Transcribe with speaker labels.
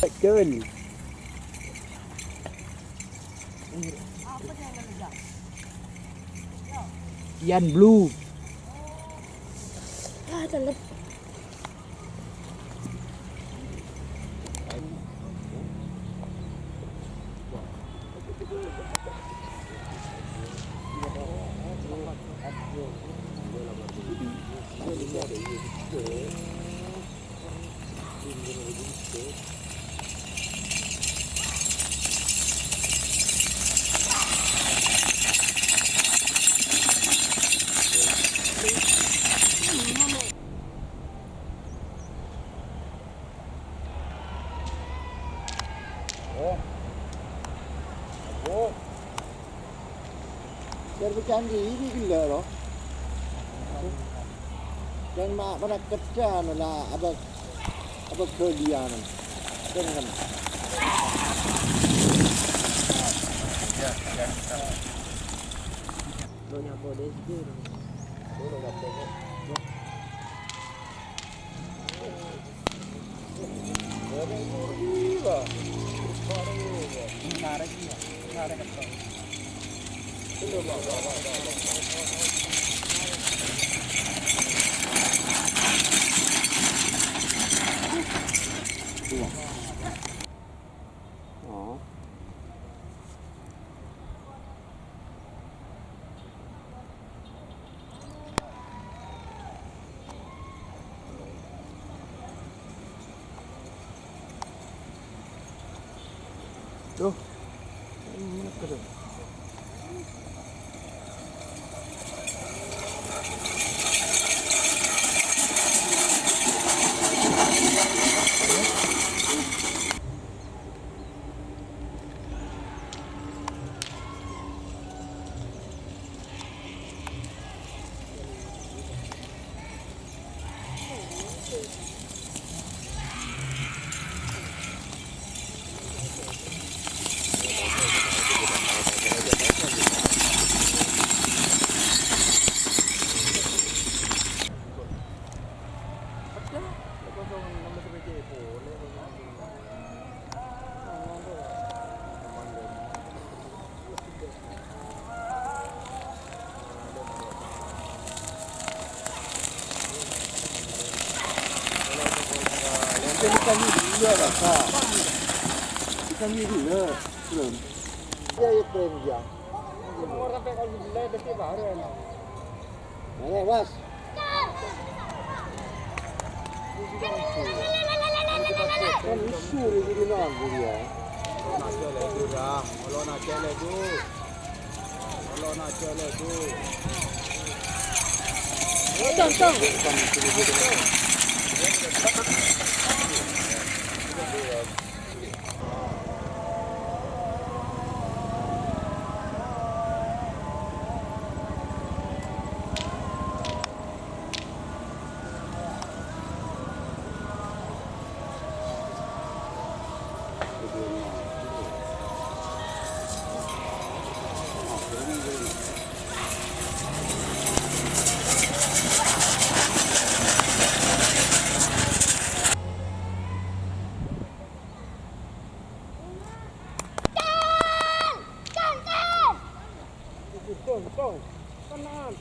Speaker 1: Ken. Yan blue.
Speaker 2: Ah, talap.
Speaker 3: Ikan ini gila loh. Dan mak pada kerja lah apa kerjaan dengan
Speaker 1: Lo nyapo deh sih. Lo nyapo.
Speaker 3: oh.
Speaker 1: Tuh. Ini keren.
Speaker 3: Ikan ini dia lah kak. Ikan ini dia belum. Dia yang keren dia.
Speaker 1: Orang sampai kalau beli berarti baru enak.
Speaker 3: Mana mas? Kan usul ini nanggu dia.
Speaker 1: Kalau nak cele tu.
Speaker 2: Tong.
Speaker 1: Tong. Tenang.